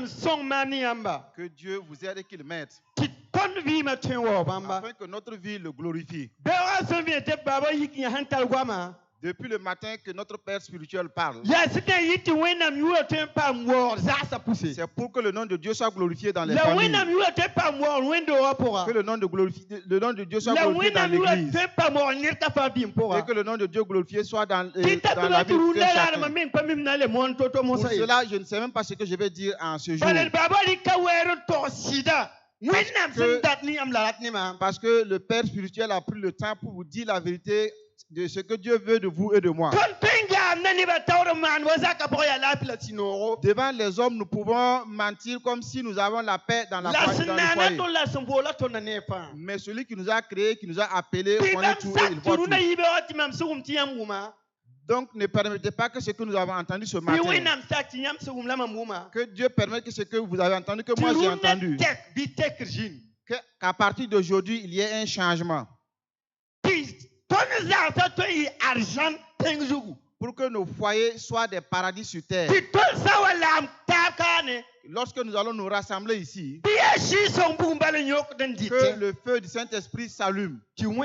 Que Dieu vous aide et qu'il m'aide. Afin Que notre vie le glorifie. Depuis le matin que notre Père spirituel parle. C'est pour que le nom de Dieu soit glorifié dans les familles. Que le nom de Dieu soit glorifié dans l'église. Et que le nom de Dieu glorifié soit dans la vie de chacun. Pour cela, je ne sais même pas ce que je vais dire en ce jour. Parce que le Père spirituel a pris le temps pour vous dire la vérité de ce que Dieu veut de vous et de moi. Devant les hommes, nous pouvons mentir comme si nous avons la paix dans le foyer. Mais celui qui nous a créés, qui nous a appelés, connaît tout et il voit tout. Donc, ne permettez pas que ce que nous avons entendu ce matin, que Dieu permette que ce que vous avez entendu, que moi j'ai entendu, qu'à partir d'aujourd'hui, il y ait un changement. Pour que nos foyers soient des paradis sur terre. Lorsque nous allons nous rassembler ici, que le feu du Saint-Esprit s'allume. Pour que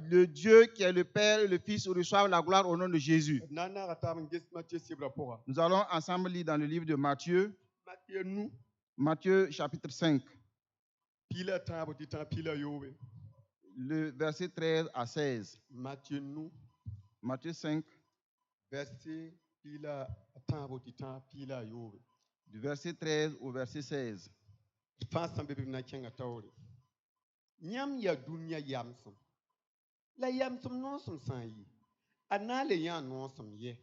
le Dieu qui est le Père et le Fils reçoivent la gloire au nom de Jésus. Nous allons ensemble lire dans le livre de Matthieu. Matthieu chapitre 5. Le verset 13 à 16. Matthieu 5. Du verset 13 au verset 16. Nyam ya dunya yamsum. La yamsum non sum san yi. Anale yan non sum ye.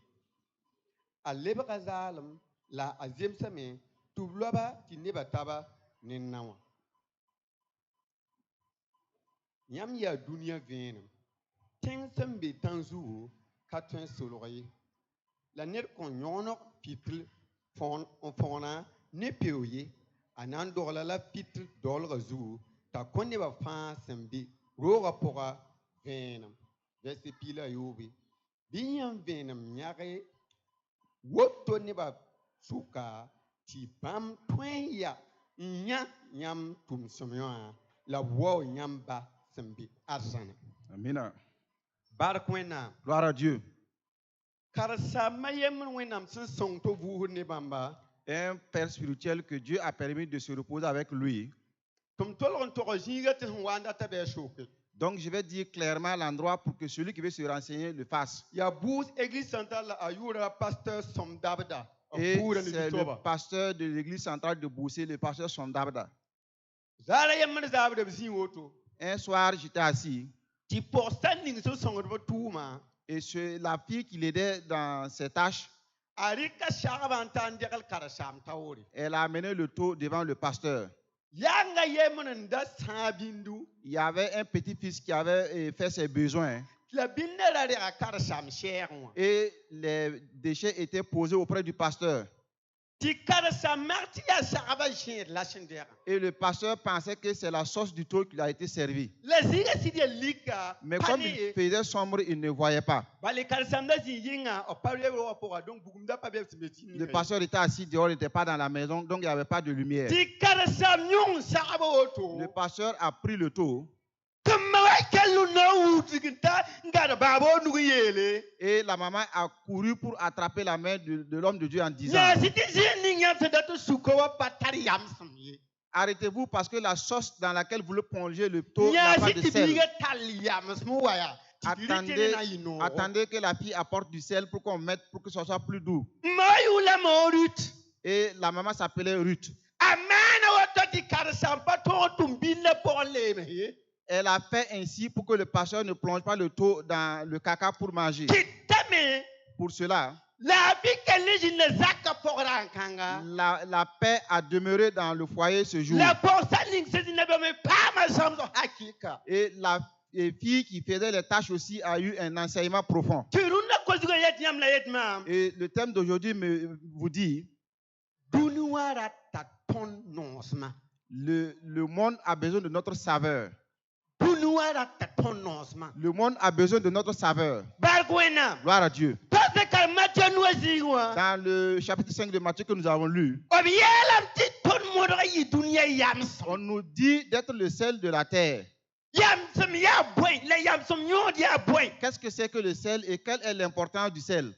A lebra zalim la azim same tubloba ti neba taba ninnawa. Nyam ya dunya venum. Ting sem be tanzu katun soloye. La net kon yono pitle fon fona ne peoye. Anan dorla la pitle dolga zu. Ta konne ba fa sembi roga pora venam vesti pila yobi binyam venam nyare woto ne ba suka ti bam twenya nya nyam tum somyoa la wo nyam ba sembi asana. Amina. Barkwena. Gloire à Dieu. Karsa mayem wenam sun song to vu ne bamba. Un père spirituel que Dieu a permis de se reposer avec lui. Donc je vais dire clairement l'endroit pour que celui qui veut se renseigner le fasse. Et c'est le pasteur de l'église centrale de Boussé, le pasteur Sondabda. Un soir, j'étais assis. Et c'est la fille qui l'aidait dans ses tâches. Elle a amené le taux devant le pasteur. Il y avait un petit-fils qui avait fait ses besoins. Et les déchets étaient posés auprès du pasteur. Et le pasteur pensait que c'est la sauce du taux qui a été servie. Mais comme il faisait sombre, il ne voyait pas. Le pasteur était assis dehors, il n'était pas dans la maison, donc il n'y avait pas de lumière. Le pasteur a pris le taux. Et la maman a couru pour attraper la main de l'homme de Dieu en disant: arrêtez-vous parce que la sauce dans laquelle vous le plongez le taux n'a pas de sel. Attendez que la fille apporte du sel pour qu'on mette, pour que ce soit plus doux. Et la maman s'appelait Ruth. Elle a fait ainsi pour que le pasteur ne plonge pas le taux dans le caca pour manger. Pour cela, la paix a demeuré dans le foyer ce jour. Et la fille qui faisait les tâches aussi a eu un enseignement profond. Et le thème d'aujourd'hui vous dit: le monde a besoin de notre saveur. Le monde a besoin de notre saveur. Gloire à Dieu. Dans le chapitre 5 de Matthieu que nous avons lu, on nous dit d'être le sel de la terre. Qu'est-ce que c'est que le sel et quelle est l'importance du sel?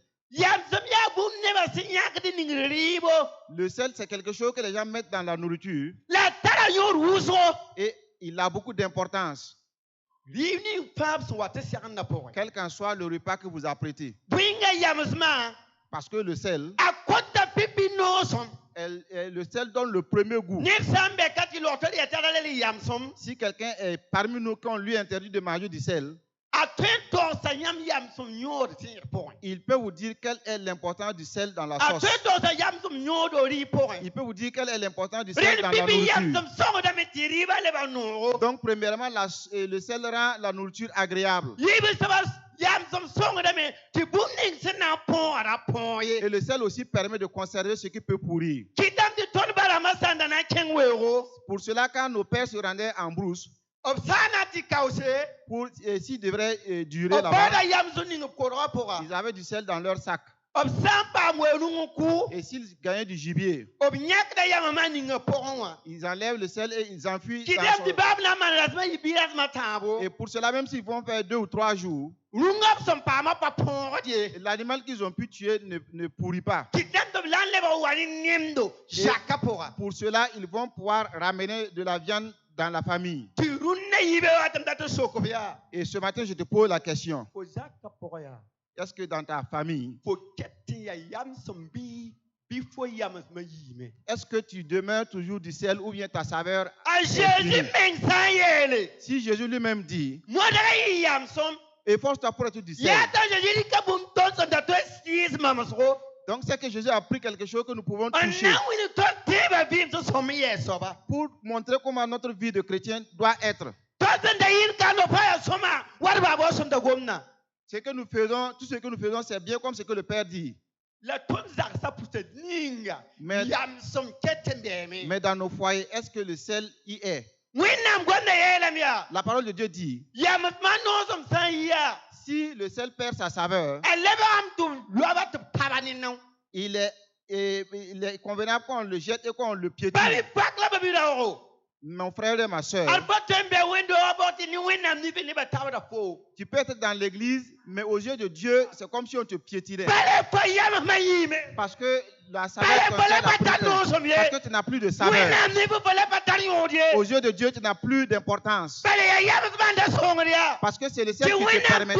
Le sel, c'est quelque chose que les gens mettent dans la nourriture et il a beaucoup d'importance. Quel qu'en soit le repas que vous apprêtez. Parce que le sel, le sel donne le premier goût. Si quelqu'un est parmi nous qu'on lui interdit de manger du sel, il peut vous dire quelle est l'importance du sel dans la sauce. Il peut vous dire quelle est l'importance du sel dans la nourriture. Donc, premièrement, le sel rend la nourriture agréable. Et le sel aussi permet de conserver ce qui peut pourrir. Pour cela, quand nos pères se rendaient en brousse, s'ils devraient durer là-bas, ils avaient du sel dans leur sac. Et s'ils gagnaient du gibier, ils enlèvent le sel et ils enfuient. Et pour cela, même s'ils vont faire 2 ou 3 jours, l'animal qu'ils ont pu tuer ne pourrit pas. Et pour cela, ils vont pouvoir ramener de la viande dans la famille. Et ce matin, je te pose la question. Est-ce que dans ta famille, est-ce que tu demeures toujours du sel ou bien ta saveur est? Si Jésus lui-même dit, efforce-toi pour être du sel. Donc c'est que Jésus a pris quelque chose que nous pouvons toucher pour montrer comment notre vie de chrétien doit être. Ce que nous faisons, tout ce que nous faisons, c'est bien comme ce que le Père dit. Mais dans nos foyers, est-ce que le sel y est? La parole de Dieu dit, si le sel perd sa saveur, il est convenable qu'on le jette et qu'on le piétine. Mon frère et ma soeur, tu peux être dans l'église, mais aux yeux de Dieu, c'est comme si on te piétinait. Parce que la saveur parce que tu n'as plus de saveur. Aux yeux de Dieu, tu n'as plus d'importance. Parce que c'est le sel qui te permettait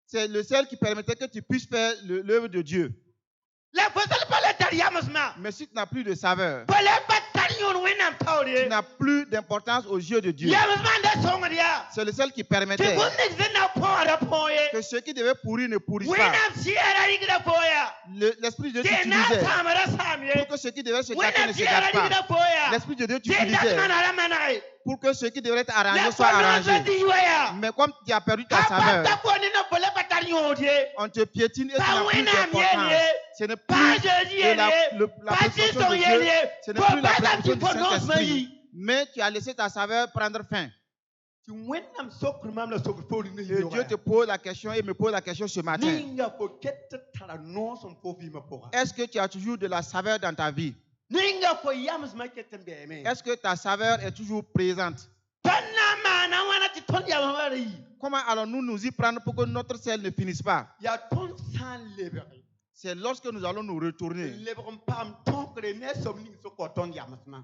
c'est le sel qui permettait que tu puisses faire l'œuvre de Dieu. Mais si tu n'as plus de saveur, tu n'as plus d'importance aux yeux de Dieu. C'est le sel qui permettait que ce qui devait pourrir ne pourrisse pas. L'Esprit de Dieu t'utilisait pour que ce qui devait se gâter ne se gâte pas. L'Esprit de Dieu t'utilisait pour que ce qui devrait être arrangé soit arrangé. Mais comme tu as perdu ta saveur, on te piétine et tu n'as plus d'importance. Ce n'est plus la présomption de Dieu, ce n'est plus la présomption du Saint-Esprit. Mais tu as laissé ta saveur prendre fin. Et Dieu te pose la question et me pose la question ce matin. Est-ce que tu as toujours de la saveur dans ta vie? Est-ce que ta saveur est toujours présente? Comment allons-nous nous y prendre pour que notre sel ne finisse pas? C'est lorsque nous allons nous retourner.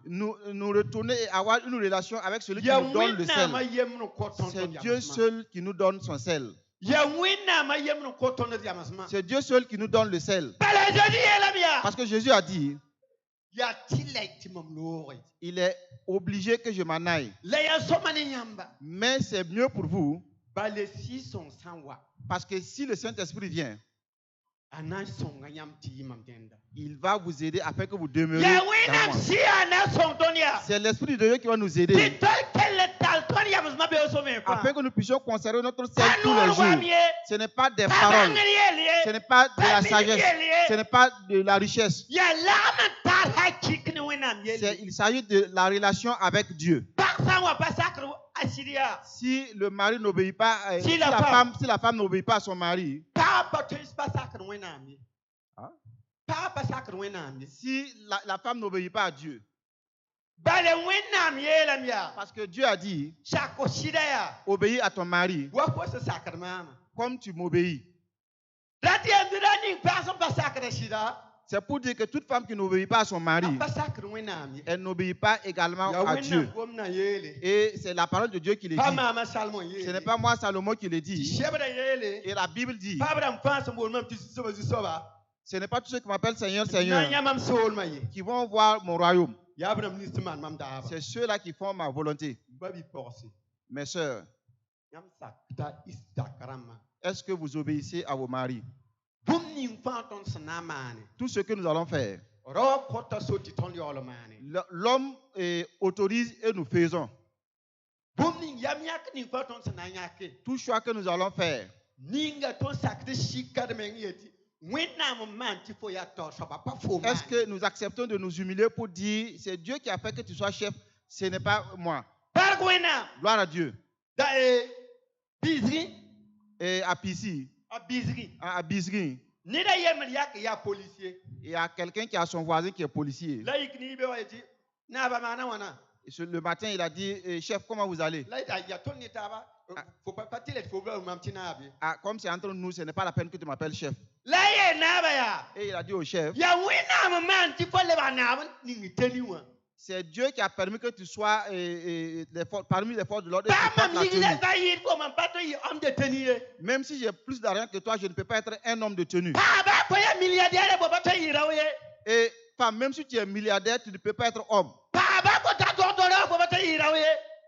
Nous retourner et avoir une relation avec celui qui nous donne le sel. C'est Dieu seul qui nous donne son sel. C'est Dieu seul qui nous donne le sel. Parce que Jésus a dit, il est obligé que je m'en aille. Mais c'est mieux pour vous. Parce que si le Saint-Esprit vient, il va vous aider afin que vous demeuriez dans moi. C'est l'Esprit de Dieu qui va nous aider afin que nous puissions conserver notre sel tous les jours. Ce n'est pas des paroles, ce n'est pas de la sagesse, ce n'est pas de la richesse. Il s'agit de la relation avec Dieu. Si le mari n'obéit pas, si la femme n'obéit pas à son mari, si la femme n'obéit pas à Dieu, parce que Dieu a dit, obéis à ton mari comme tu m'obéis. C'est pour dire que toute femme qui n'obéit pas à son mari, elle n'obéit pas également à Dieu. Et c'est la parole de Dieu qui le dit. Ce n'est pas moi, Salomon, qui le dit. Et la Bible dit, ce n'est pas tous ceux qui m'appellent Seigneur, Seigneur, qui vont voir mon royaume. C'est ceux-là qui font ma volonté. Mes sœurs, est-ce que vous obéissez à vos maris? Tout ce que nous allons faire, l'homme autorise et nous faisons. Tout choix que nous allons faire, est-ce que nous acceptons de nous humilier pour dire c'est Dieu qui a fait que tu sois chef, ce n'est pas moi? Gloire à Dieu. Et à Pissi, à Bizri, il y a quelqu'un qui a son voisin qui est policier. Et le matin, il a dit, chef, comment vous allez? Comme c'est entre nous, ce n'est pas la peine que tu m'appelles chef. Et il a dit au chef, c'est Dieu qui a permis que tu sois parmi les forces de l'ordre. Même si j'ai plus d'argent que toi, je ne peux pas être un homme de tenue. Et femme, même si tu es milliardaire, tu ne peux pas être homme.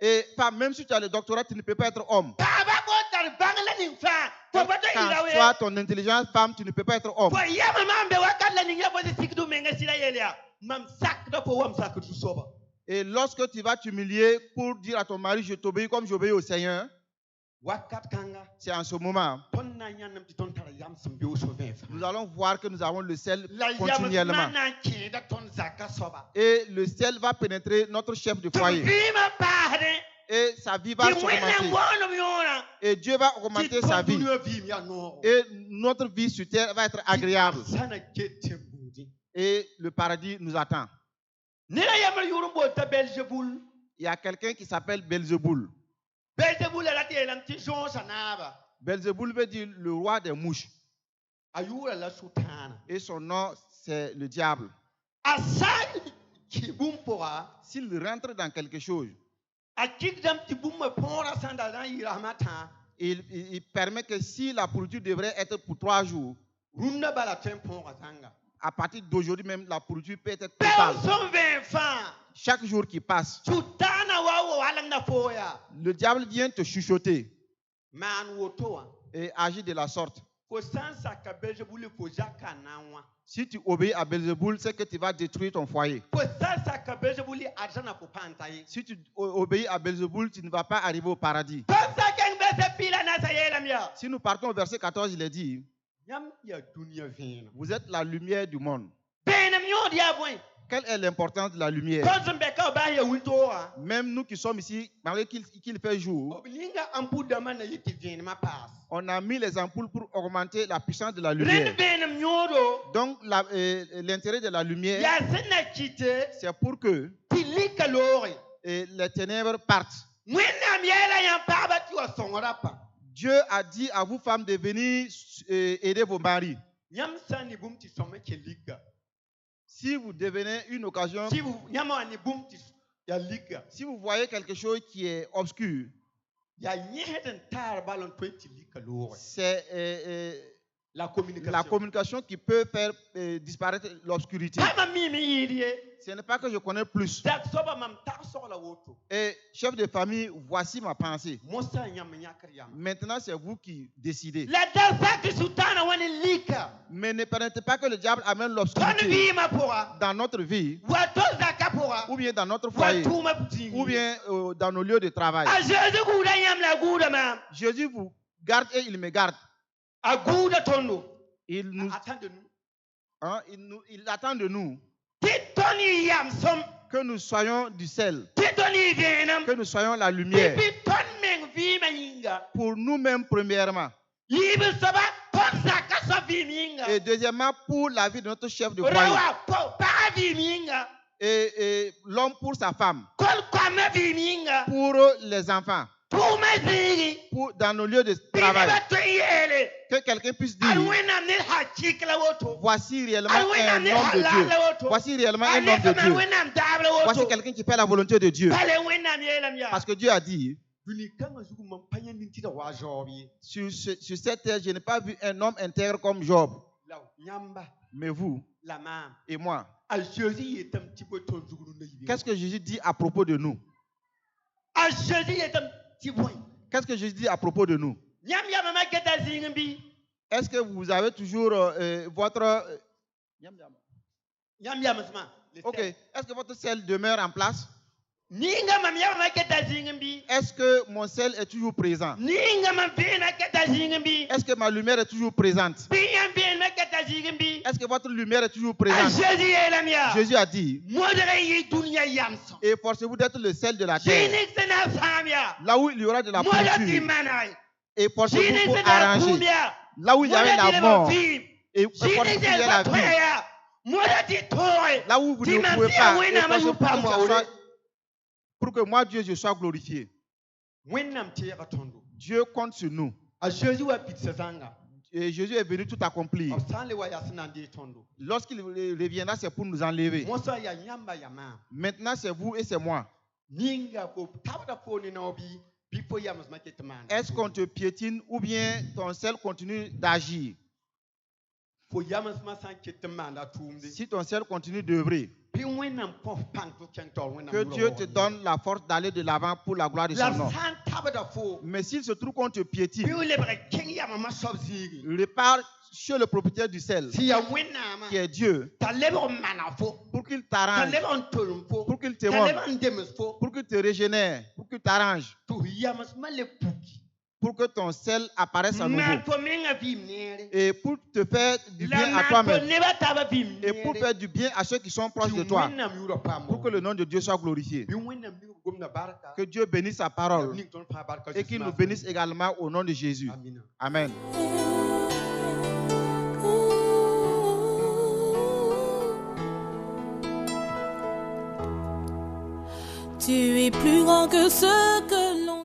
Et femme, même si tu as le doctorat, tu ne peux pas être homme. Quand soit ton intelligence, femme, tu ne peux pas être homme. Et lorsque tu vas t'humilier pour dire à ton mari, je t'obéis comme j'obéis au Seigneur, c'est en ce moment, nous allons voir que nous avons le sel continuellement. Et le sel va pénétrer notre chef de foyer. Et sa vie va s'augmenter. Et Dieu va augmenter sa vie. Et notre vie sur terre va être agréable. Et le paradis nous attend. Il y a quelqu'un qui s'appelle Belzéboul. Belzéboul veut dire le roi des mouches. Et son nom, c'est le diable. S'il rentre dans quelque chose, il permet que si la pourriture devrait être pour 3 jours, à partir d'aujourd'hui même, la pourriture peut être totale. Chaque jour qui passe, le diable vient te chuchoter et agit de la sorte. Si tu obéis à Belzéboul, c'est que tu vas détruire ton foyer. Si tu obéis à Belzéboul, tu ne vas pas arriver au paradis. Si nous partons au verset 14, il est dit, vous êtes la lumière du monde. Quelle est l'importance de la lumière? Même nous qui sommes ici, malgré qu'il fait jour, on a mis les ampoules pour augmenter la puissance de la lumière. Donc l'intérêt de la lumière, c'est pour que les ténèbres partent. Dieu a dit à vous femmes de venir aider vos maris. Si vous devenez une occasion, si vous voyez quelque chose qui est obscur, c'est la communication qui peut faire disparaître l'obscurité. Ce n'est pas que je connais plus. Et chef de famille, voici ma pensée. Maintenant, c'est vous qui décidez. Mais ne permettez pas que le diable amène l'obscurité dans notre vie, ou bien dans notre foyer, ou bien dans nos lieux de travail. Jésus vous garde et il me garde. Il attend de nous. Que nous soyons du sel. Que nous soyons la lumière. Pour nous-mêmes premièrement. Et deuxièmement, pour la vie de notre chef de foyer. Et l'homme pour sa femme. Pour les enfants. Dans nos lieux de travail. Que quelqu'un puisse dire, voici réellement un homme de Dieu. Voici réellement un homme de Dieu. Voici quelqu'un qui fait la volonté de Dieu. Parce que Dieu a dit, sur cette terre, je n'ai pas vu un homme intègre comme Job. Mais vous et moi, qu'est-ce que Jésus dit à propos de nous? Qu'est-ce que Jésus dit à propos de nous? Est-ce que vous avez toujours votre... Ok. Est-ce que votre sel demeure en place? Est-ce que mon sel est toujours présent? Est-ce que ma lumière est toujours présente? Est-ce que votre lumière est toujours présente? Jésus a dit, efforcez-vous d'être le sel de la terre. Là où il y aura de la pourriture, efforcez-vous pour arranger. Là où il y avait la mort, efforcez-vous pour qu'il y ait la vie. Là où vous ne pouvez pas, efforcez-vous pour que moi, Dieu, je sois glorifié. Dieu compte sur nous. Et Jésus est venu tout accomplir. Lorsqu'il reviendra, c'est pour nous enlever. Maintenant, c'est vous et c'est moi. Est-ce qu'on te piétine ou bien ton sel continue d'agir? Si ton sel continue d'œuvrer, que Dieu te donne la force d'aller de l'avant pour la gloire de son nom. Mais s'il se trouve qu'on te piétine, repars chez le propriétaire du sel, qui est Dieu, pour qu'il t'arrange, pour qu'il te montre, pour qu'il te régénère, pour qu'il t'arrange, pour que ton sel apparaisse à nouveau. Et pour te faire du bien à toi-même. Et pour faire du bien à ceux qui sont proches de toi. Pour que le nom de Dieu soit glorifié. Que Dieu bénisse sa parole. Et qu'il nous bénisse également au nom de Jésus. Amen. Tu es plus grand que ce que l'on